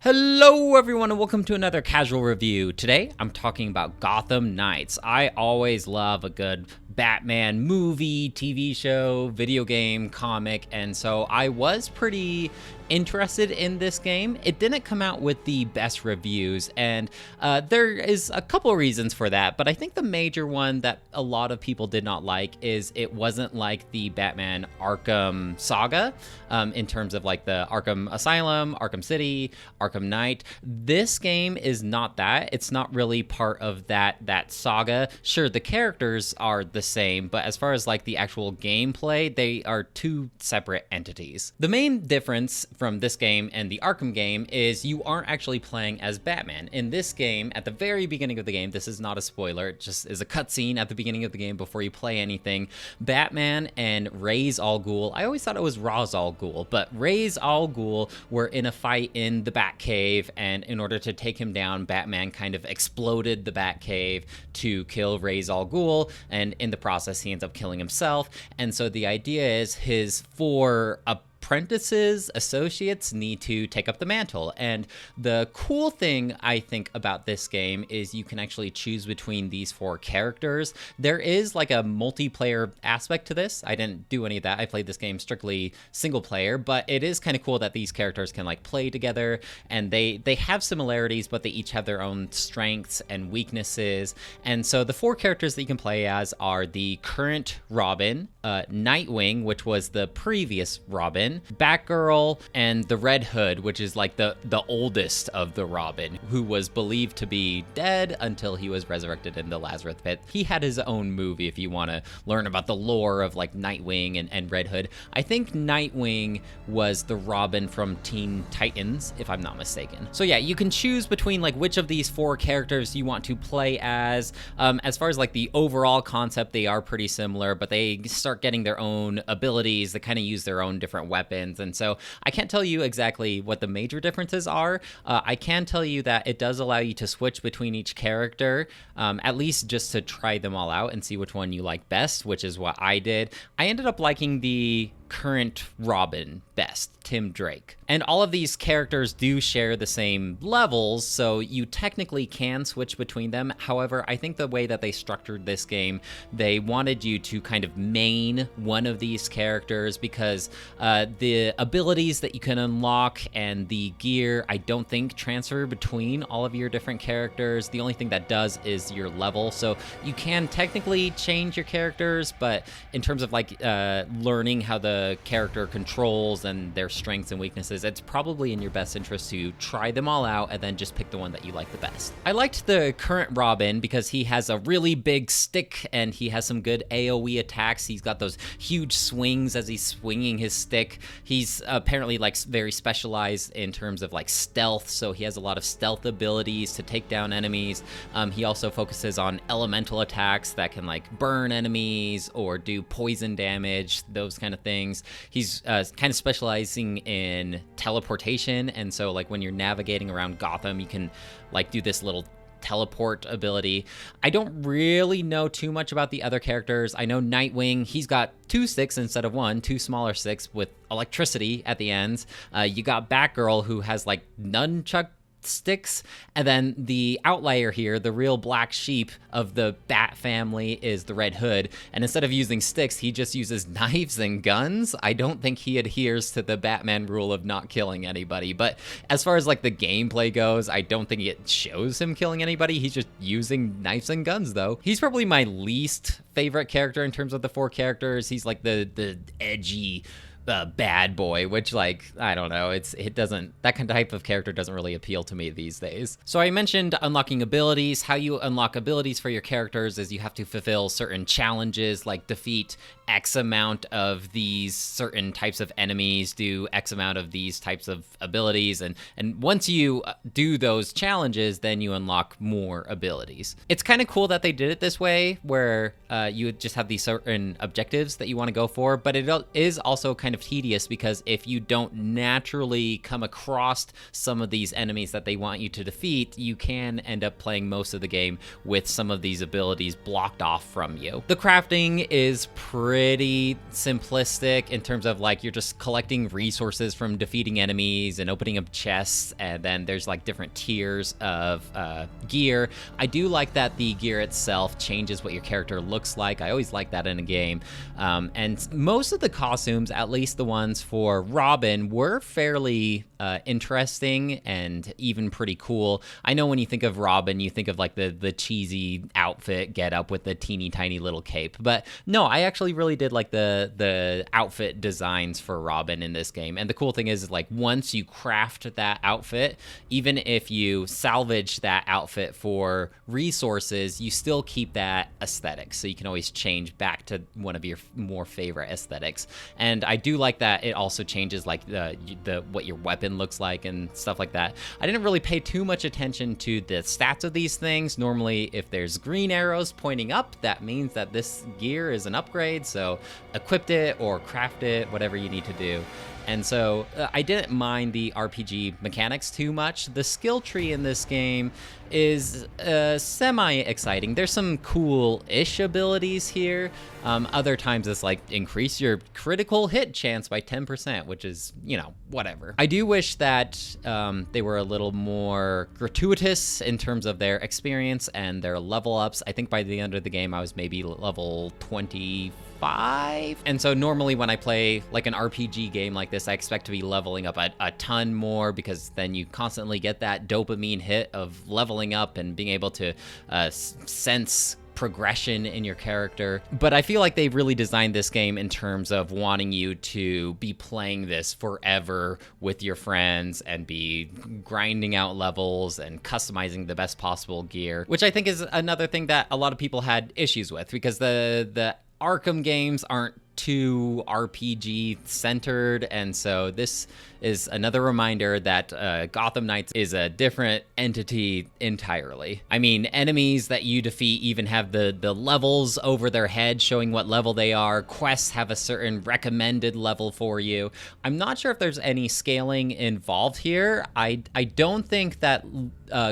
Hello everyone and welcome to another casual review. Today I'm talking about Gotham Knights. I always love a good Batman movie, TV show, video game, comic, and so I was pretty interested in this game. It didn't come out with the best reviews, and there is a couple reasons for that, but I think the major one that a lot of people did not like is it wasn't like the Batman Arkham saga in terms of like the Arkham Asylum, Arkham City, Arkham Knight. This game is not that. It's not really part of that saga. Sure, the characters are the same, but as far as like the actual gameplay, they are two separate entities. The main difference from this game and the Arkham game is you aren't actually playing as Batman. In this game, at the very beginning of the game, this is not a spoiler, it just is a cutscene at the beginning of the game before you play anything. Batman and Ra's al Ghul, I always thought it was Ra's al Ghul, but Ra's al Ghul were in a fight in the Batcave, and in order to take him down, Batman kind of exploded the Batcave to kill Ra's al Ghul, and in the process he ends up killing himself. And so the idea is his four associates need to take up the mantle. And the cool thing I think about this game is you can actually choose between these four characters. There is like a multiplayer aspect to this. I didn't do any of that. I played this game strictly single player, but it is kind of cool that these characters can like play together, and they have similarities, but they each have their own strengths and weaknesses. And so the four characters that you can play as are the current Robin, Nightwing, which was the previous Robin, Batgirl, and the Red Hood, which is like the oldest of the Robin, who was believed to be dead until he was resurrected in the Lazarus Pit. He had his own movie if you want to learn about the lore of like Nightwing and Red Hood. I think Nightwing was the Robin from Teen Titans, if I'm not mistaken. So yeah, you can choose between like which of these four characters you want to play as. As far as like the overall concept, they are pretty similar, but they start getting their own abilities. They kind of use their own different weapons, and so I can't tell you exactly what the major differences are. I can tell you that it does allow you to switch between each character, at least just to try them all out and see which one you like best, which is what I did. I ended up liking the current Robin best, Tim Drake. And all of these characters do share the same levels, so you technically can switch between them. However, I think the way that they structured this game, they wanted you to kind of main one of these characters because the abilities that you can unlock and the gear, I don't think transfer between all of your different characters. The only thing that does is your level. So you can technically change your characters, but in terms of like learning how the character controls and their strengths and weaknesses, it's probably in your best interest to try them all out and then just pick the one that you like the best. I liked the current Robin because he has a really big stick and he has some good AoE attacks. He's got those huge swings as he's swinging his stick. He's apparently like very specialized in terms of like stealth, so he has a lot of stealth abilities to take down enemies. He also focuses on elemental attacks that can like burn enemies or do poison damage, those kind of things. He's kind of specializing in teleportation, and so like when you're navigating around Gotham, you can like do this little teleport ability. I don't really know too much about the other characters. I know Nightwing, he's got two sticks instead of one, two smaller sticks with electricity at the ends. You got Batgirl, who has like nunchuck sticks, and then the outlier here, the real black sheep of the Bat family, is the Red Hood, and instead of using sticks, he just uses knives and guns. I don't think he adheres to the Batman rule of not killing anybody, but as far as like the gameplay goes, I don't think it shows him killing anybody. He's just using knives and guns though. He's probably my least favorite character in terms of the four characters. He's like the edgy bad boy, which like, I don't know, it doesn't, that kind of type of character doesn't really appeal to me these days. So I mentioned unlocking abilities. How you unlock abilities for your characters is you have to fulfill certain challenges, like defeat X amount of these certain types of enemies, do X amount of these types of abilities, and once you do those challenges, then you unlock more abilities. It's kind of cool that they did it this way, where you just have these certain objectives that you want to go for, but it is also kind kind of tedious, because if you don't naturally come across some of these enemies that they want you to defeat, you can end up playing most of the game with some of these abilities blocked off from you. The crafting is pretty simplistic in terms of like you're just collecting resources from defeating enemies and opening up chests, and then there's like different tiers of gear. I do like that the gear itself changes what your character looks like. I always like that in a game. And most of the costumes, at least the ones for Robin, were fairly interesting and even pretty cool. I know when you think of Robin, you think of like the cheesy outfit get up with the teeny tiny little cape, but no, I actually really did like the outfit designs for Robin in this game. And the cool thing is like once you craft that outfit, even if you salvage that outfit for resources, you still keep that aesthetic, so you can always change back to one of your more favorite aesthetics. And I do like that it also changes like the what your weapon looks like and stuff like that. I didn't really pay too much attention to the stats of these things. Normally if there's green arrows pointing up, that means that this gear is an upgrade, so equip it or craft it, whatever you need to do. And so I didn't mind the RPG mechanics too much. The skill tree in this game is semi-exciting. There's some cool-ish abilities here. Other times it's like increase your critical hit chance by 10%, which is, you know, whatever. I do wish that they were a little more gratuitous in terms of their experience and their level ups. I think by the end of the game I was maybe level 25. And so normally when I play like an RPG game like this, I expect to be leveling up a ton more, because then you constantly get that dopamine hit of leveling up and being able to sense progression in your character. But I feel like they really designed this game in terms of wanting you to be playing this forever with your friends and be grinding out levels and customizing the best possible gear, which I think is another thing that a lot of people had issues with, because the Arkham games aren't too RPG centered, and so this is another reminder that Gotham Knights is a different entity entirely. I mean, enemies that you defeat even have the levels over their head showing what level they are. Quests have a certain recommended level for you. I'm not sure if there's any scaling involved here. I don't think that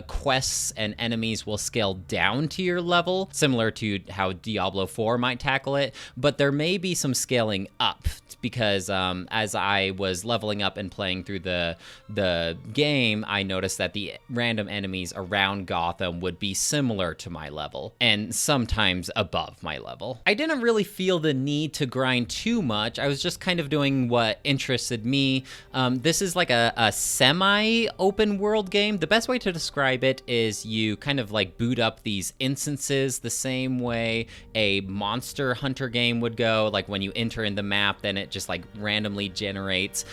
quests and enemies will scale down to your level, similar to how Diablo 4 might tackle it, but there may be some scaling up, because as I was leveling up and playing through the game, I noticed that the random enemies around Gotham would be similar to my level, and sometimes above my level. I didn't really feel the need to grind too much. I was just kind of doing what interested me. This is like a semi-open world game. The best way to describe it is you kind of like boot up these instances the same way a Monster Hunter game would go. Like when you enter in the map, then it just like randomly generates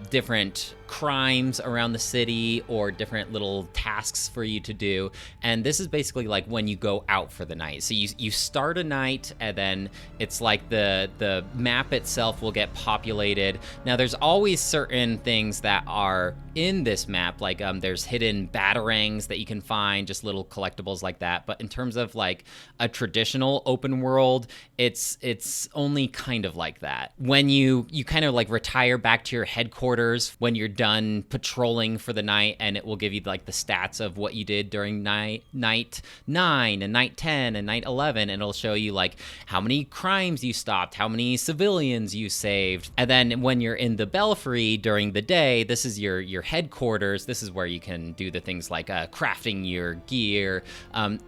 different crimes around the city or different little tasks for you to do. And this is basically like when you go out for the night. So you start a night, and then it's like the map itself will get populated. Now there's always certain things that are in this map, like there's hidden batarangs that you can find, just little collectibles like that. But in terms of like a traditional open world, it's only kind of like that. When you kind of like retire back to your headquarters when you're done patrolling for the night, and it will give you like the stats of what you did during night 9 and night 10 and night 11, and it'll show you like how many crimes you stopped, how many civilians you saved. And then when you're in the Belfry during the day, this is your headquarters. This is where you can do the things like crafting your gear.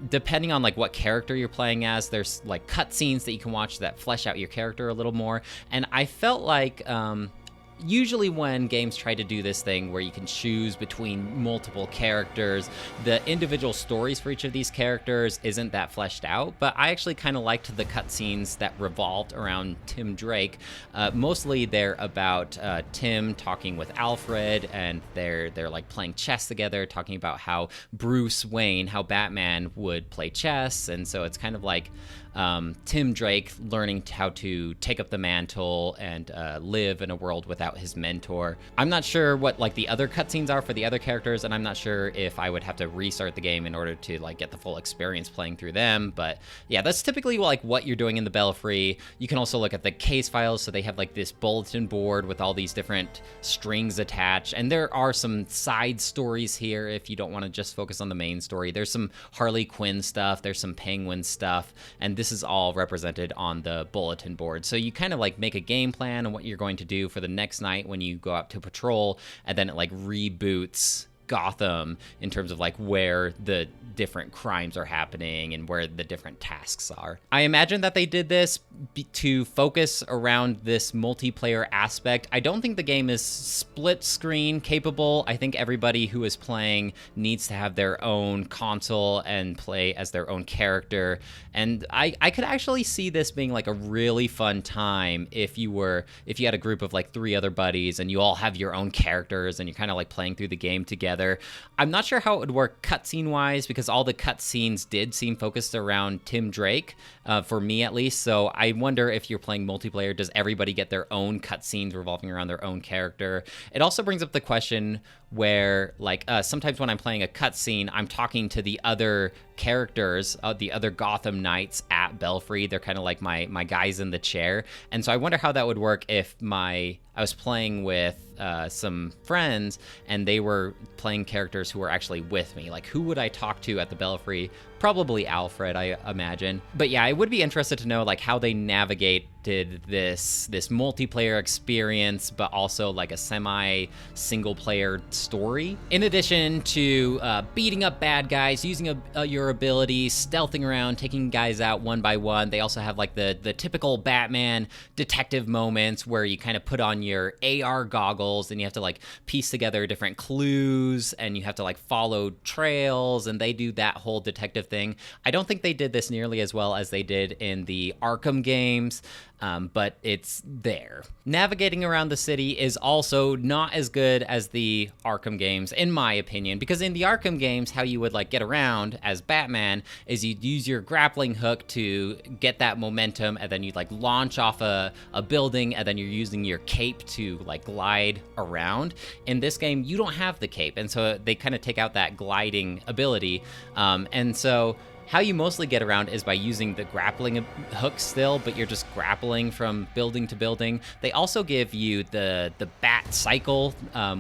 Depending on like what character you're playing as, there's like cutscenes that you can watch that flesh out your character a little more. And I felt like usually when games try to do this thing where you can choose between multiple characters, the individual stories for each of these characters isn't that fleshed out. But I actually kind of liked the cutscenes that revolved around Tim Drake. Mostly they're about Tim talking with Alfred, and they're like playing chess together, talking about how Bruce Wayne, how Batman would play chess. And so it's kind of like Tim Drake learning how to take up the mantle and live in a world without his mentor. I'm not sure what like the other cutscenes are for the other characters, and I'm not sure if I would have to restart the game in order to like get the full experience playing through them. But yeah, that's typically like what you're doing in the Belfry. You can also look at the case files, so they have like this bulletin board with all these different strings attached, and there are some side stories here if you don't want to just focus on the main story. There's some Harley Quinn stuff, there's some Penguin stuff, and this is all represented on the bulletin board. So you kind of like make a game plan on what you're going to do for the next night when you go out to patrol, and then it like reboots Gotham in terms of like where the different crimes are happening and where the different tasks are. I imagine that they did this to focus around this multiplayer aspect. I don't think the game is split screen capable. I think everybody who is playing needs to have their own console and play as their own character. And I could actually see this being like a really fun time if you had a group of like 3 other buddies and you all have your own characters and you're kind of like playing through the game together. I'm not sure how it would work cutscene wise, because all the cutscenes did seem focused around Tim Drake, for me at least. So I wonder if you're playing multiplayer, does everybody get their own cutscenes revolving around their own character? It also brings up the question where like sometimes when I'm playing a cutscene, I'm talking to the other characters, the other Gotham Knights at Belfry. They're kind of like my guys in the chair. And so I wonder how that would work if I was playing with some friends and they were playing characters who were actually with me. Like, who would I talk to at the Belfry? Probably Alfred, I imagine. But yeah, I would be interested to know like how they navigated this multiplayer experience, but also like a semi-single player story. In addition to beating up bad guys, using your abilities, stealthing around, taking guys out one by one, they also have like the typical Batman detective moments where you kind of put on your AR goggles and you have to like piece together different clues and you have to like follow trails, and they do that whole detective thing. I don't think they did this nearly as well as they did in the Arkham games. But it's there. Navigating around the city is also not as good as the Arkham games, in my opinion, because in the Arkham games, how you would like get around as Batman is you'd use your grappling hook to get that momentum, and then you'd like launch off a building, and then you're using your cape to like glide around. In this game, you don't have the cape, and so they kind of take out that gliding ability, and so how you mostly get around is by using the grappling hook still, but you're just grappling from building to building. They also give you the bat cycle,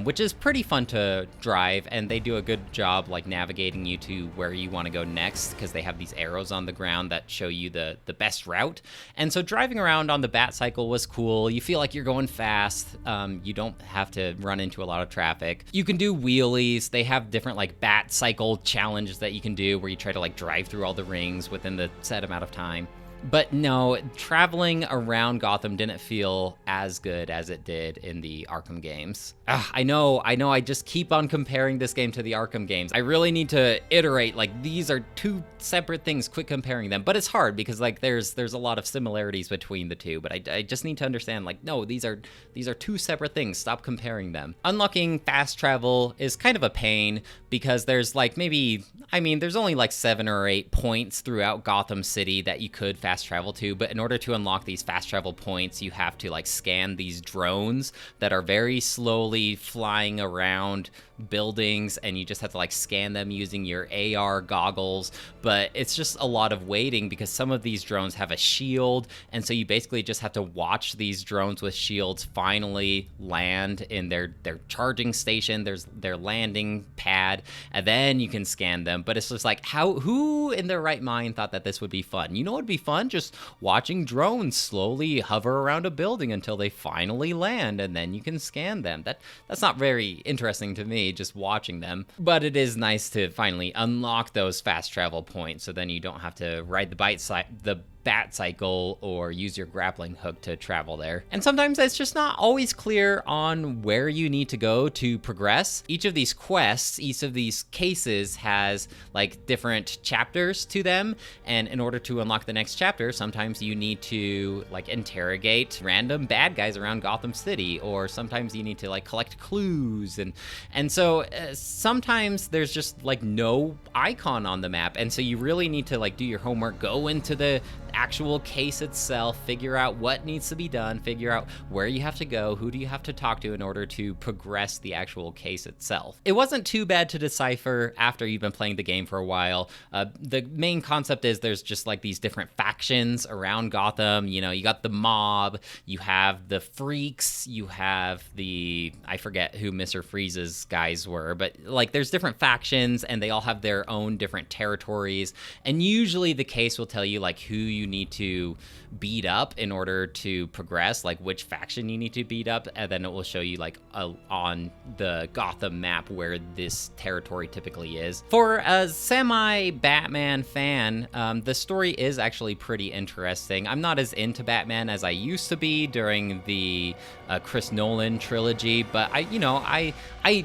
which is pretty fun to drive, and they do a good job like navigating you to where you want to go next, because they have these arrows on the ground that show you the best route. And so driving around on the bat cycle was cool. You feel like you're going fast. You don't have to run into a lot of traffic. You can do wheelies. They have different like bat cycle challenges that you can do where you try to like drive through all the rings within the set amount of time. But no, traveling around Gotham didn't feel as good as it did in the Arkham games. I know, I just keep on comparing this game to the Arkham games. I really need to iterate, like, these are two separate things, quit comparing them. But it's hard because, like, there's a lot of similarities between the two, but I just need to understand, like, no, these are two separate things, stop comparing them. Unlocking fast travel is kind of a pain because there's, like, there's only, like, 7 or 8 points throughout Gotham City that you could fast travel to, but in order to unlock these fast travel points, you have to like scan these drones that are very slowly flying around buildings, and you just have to like scan them using your AR goggles. But it's just a lot of waiting because some of these drones have a shield, and so you basically just have to watch these drones with shields finally land in their charging station, their landing pad, and then you can scan them. But it's just like, who in their right mind thought that this would be fun? You know what would be fun? Just watching drones slowly hover around a building until they finally land, and then you can scan them. That's not very interesting to me, just watching them. But it is nice to finally unlock those fast travel points, so then you don't have to ride the bat cycle or use your grappling hook to travel there. And sometimes it's just not always clear on where you need to go to progress. Each of these quests, each of these cases has like different chapters to them, and in order to unlock the next chapter, sometimes you need to like interrogate random bad guys around Gotham City, or sometimes you need to like collect clues, and so sometimes there's just like no icon on the map, and so you really need to like do your homework, go into the actual case itself, figure out what needs to be done, figure out where you have to go, who do you have to talk to in order to progress the actual case itself. It wasn't too bad to decipher after you've been playing the game for a while. The main concept is there's just like these different factions around Gotham. You know, you got the mob, you have the freaks, you have the, I forget who Mr. Freeze's guys were, but like there's different factions and they all have their own different territories. And usually the case will tell you like who you need to beat up in order to progress, like which faction you need to beat up, and then it will show you like on the Gotham map where this territory typically is. For a semi-Batman fan, the story is actually pretty interesting. I'm not as into Batman as I used to be during the Chris Nolan trilogy, but I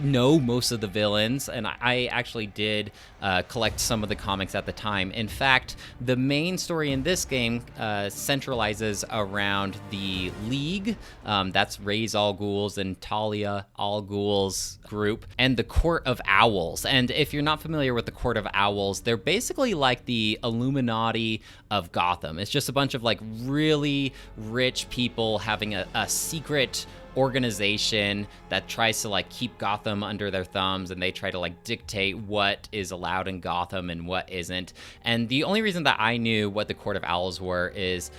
know most of the villains, and I actually did collect some of the comics at the time. In fact, the main story in this game centralizes around the League, that's Ra's al Ghul's and Talia al Ghul's group, and the Court of Owls. And if you're not familiar with the Court of Owls, they're basically like the Illuminati of Gotham. It's just a bunch of like really rich people having a secret organization that tries to like keep Gotham under their thumbs, and they try to like dictate what is allowed in Gotham and what isn't. And the only reason that I knew what the Court of Owls were is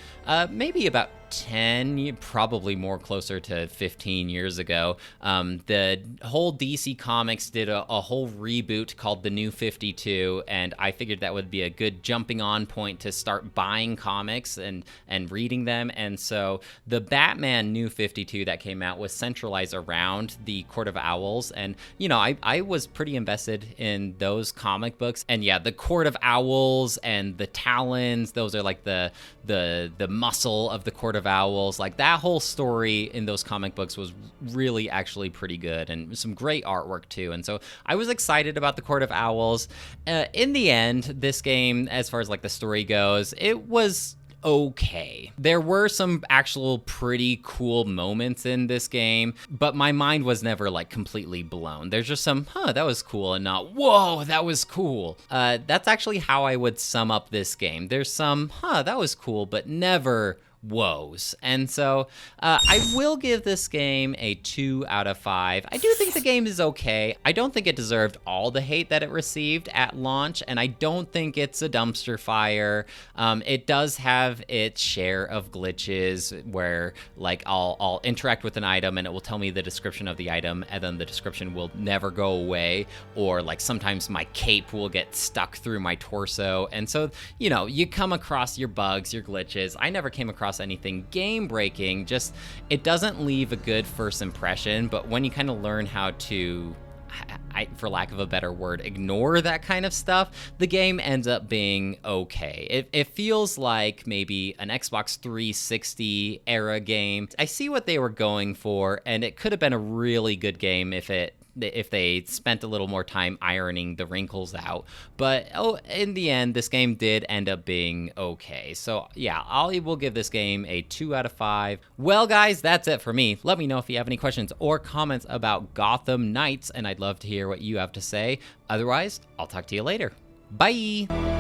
maybe about 10, probably more closer to 15 years ago. The whole DC Comics did a whole reboot called The New 52, and I figured that would be a good jumping on point to start buying comics and reading them. And so the Batman New 52 that came out was centralized around the Court of Owls, and you know, I was pretty invested in those comic books. And yeah, the Court of Owls and the Talons, those are like the muscle of the Court of Owls. Like that whole story in those comic books was really actually pretty good, and some great artwork too. And so I was excited about the Court of Owls. In the end, this game, as far as like the story goes, it was okay. There were some actual pretty cool moments in this game, but my mind was never like completely blown. There's just some, that was cool, and not, whoa, that was cool. That's actually how I would sum up this game. There's some, that was cool, but never woes. And so I will give this game a 2 out of 5. I do think the game is okay. I don't think it deserved all the hate that it received at launch, and I don't think it's a dumpster fire. It does have its share of glitches where like I'll interact with an item and it will tell me the description of the item, and then the description will never go away, or like sometimes my cape will get stuck through my torso. And so, you know, you come across your bugs, your glitches. I never came across anything game breaking, just it doesn't leave a good first impression. But when you kind of learn how to, for lack of a better word, ignore that kind of stuff, the game ends up being okay. It feels like maybe an Xbox 360 era game. I see what they were going for, and it could have been a really good game if they spent a little more time ironing the wrinkles out. But in the end, this game did end up being okay. So yeah, I will give this game a 2 out of 5. Well, guys, that's it for me. Let me know if you have any questions or comments about Gotham Knights, and I'd love to hear what you have to say. Otherwise, I'll talk to you later. Bye!